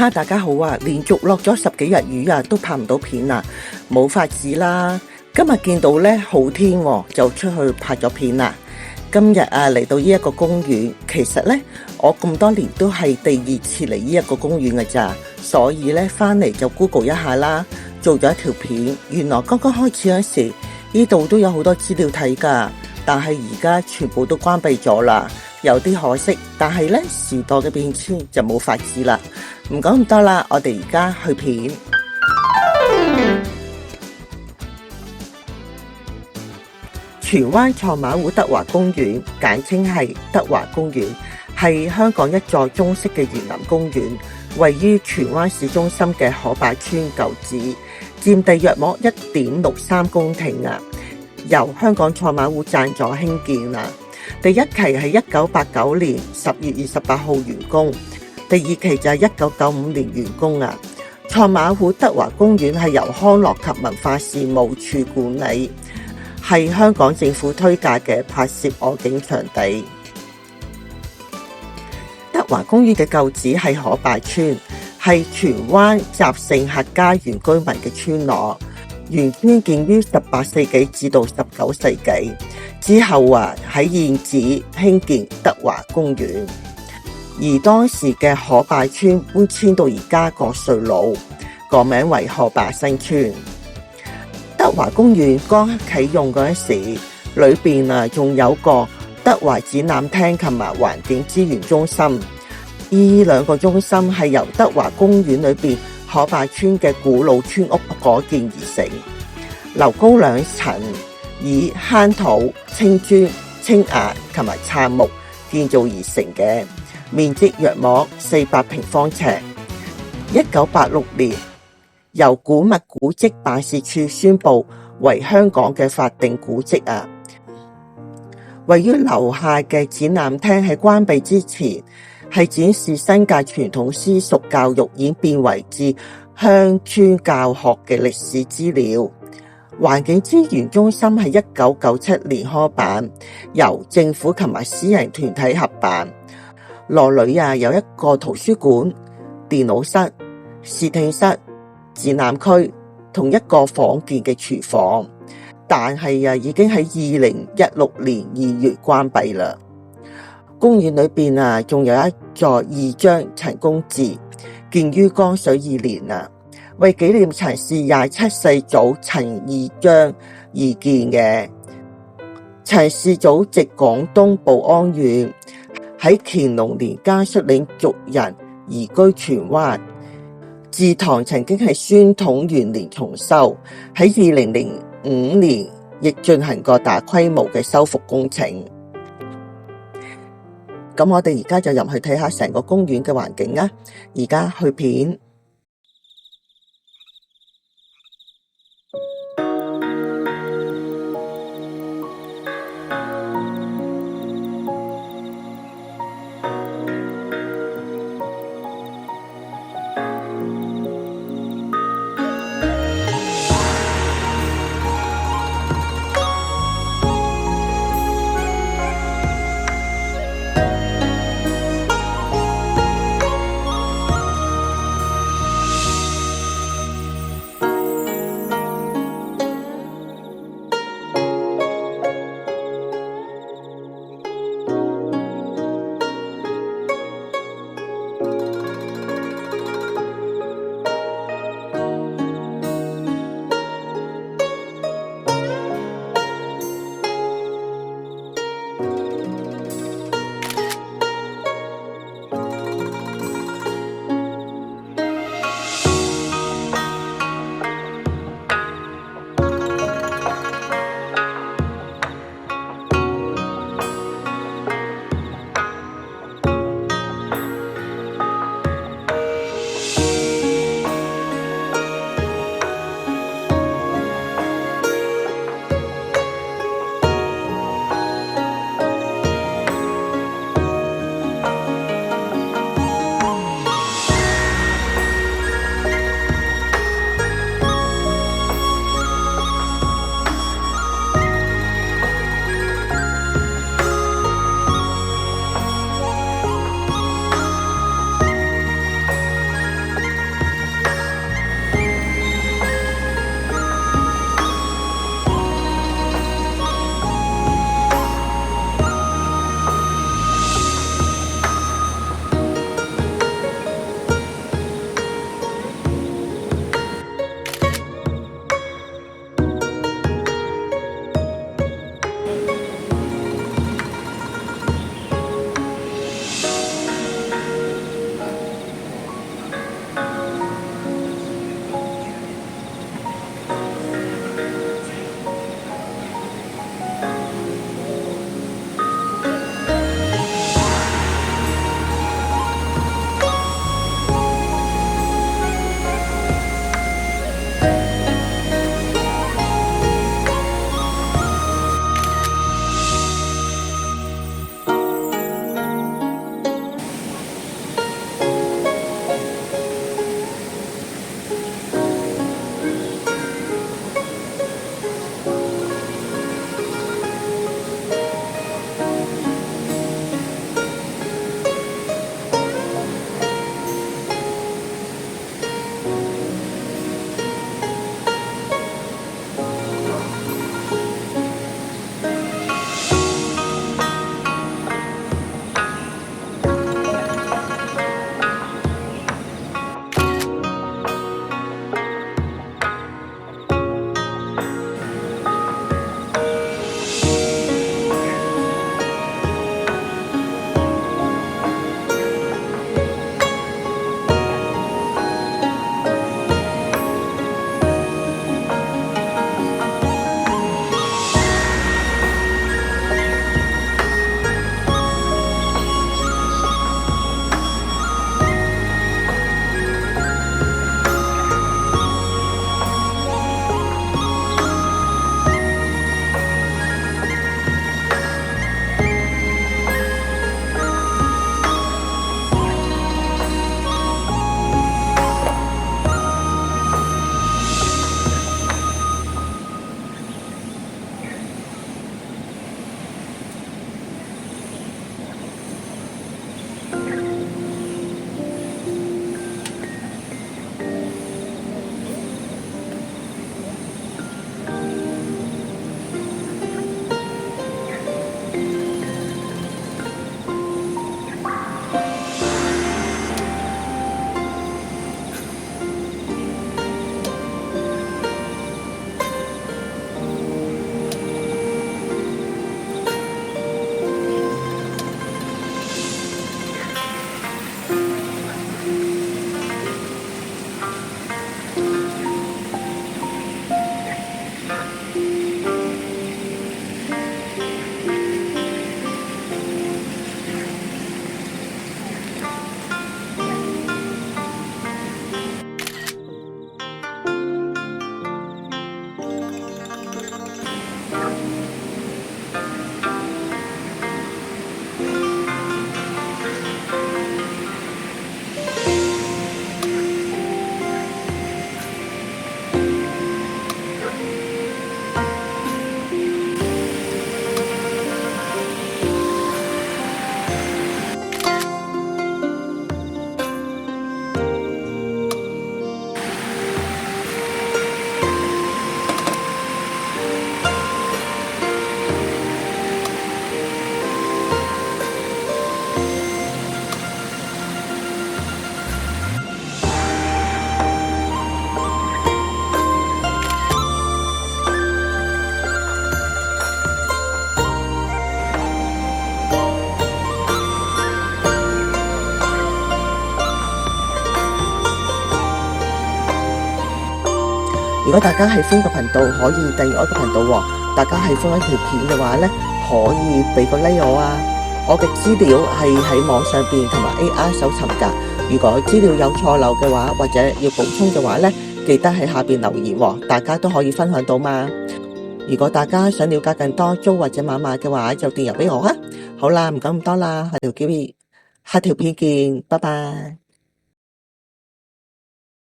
大家好啊！連續落咗10幾日雨啊，都拍唔到片啊，冇法子啦。今日見到咧好天喎，就出去拍咗片啦。今日啊嚟到呢一個公園，其實咧我咁多年都係第2次嚟呢一個公園嘅咋，所以咧翻嚟就 Google 一下啦，做咗一條片。原來剛剛開始嗰時，呢度都有好多資料睇噶，但係而家全部都關閉咗啦，有啲可惜。但係咧時代嘅變遷就冇法子啦。唔講咁多啦，我哋而家去片。荃灣賽馬會德華公園，簡稱係德華公園，係香港一座中式嘅園林公園，位於荃灣市中心嘅可拜村舊址，佔地約莫1.63公頃啊。由香港賽馬會贊助興建啊。第一期係1989年10月28號完工。第2期就係1995年完工啊！賽馬會德華公園係由康樂及文化事務署管理，係香港政府推介嘅拍攝外景場地。德華公園嘅舊址係可拜村，係荃灣習盛客家原居民嘅村落。原村建於18世紀至到19世紀，之後喺現址興建德華公園。而當時嘅可拜村搬遷到而家國瑞路，改名為可拜新村。德華公園剛啟用嗰陣時，裏邊仲有個德華展覽廳同埋環境資源中心。呢兩個中心係由德華公園裏邊可拜村嘅古老村屋改建而成，樓高2層，以夯土、青磚、青瓦同埋杉木建造而成嘅。面積約莫400平方尺。1986年，由古物古蹟辦事處宣布為香港嘅法定古蹟啊。位於樓下嘅展覽廳喺關閉之前，係展示新界傳統私塾教育演變為至鄉村教學嘅歷史資料。環境資源中心係1997年開辦，由政府同埋私人團體合辦。內裏有一個圖書館、電腦室、視聽室、展覽區同一個仿建嘅廚房，但係已經喺2016年2月關閉啦。公園裏邊仲有一座義章陳公祠，建於光緒2年啊，為紀念陳氏27世祖陳義章而建嘅。陳氏祖籍廣東寶安縣，喺乾隆年間率領族人移居荃灣。祠堂曾經係宣統元年重修，喺2005年亦進行過大規模嘅修復工程。咁我哋而家就入去睇下成個公園嘅環境啊！而家去片。如果大家喜歡個頻道，可以訂閱我個頻道喎。大家喜歡一條片嘅話呢，可以俾個 like 我啊。我嘅資料係喺網上邊同埋 AI 搜尋㗎。如果資料有錯漏嘅話，或者要補充嘅話呢，記得喺下邊留言喎，大家都可以分享到嘛。如果大家想了解更多租或者買賣嘅話，就電郵俾我啊。好啦，唔講咁多啦，下條片見，拜拜。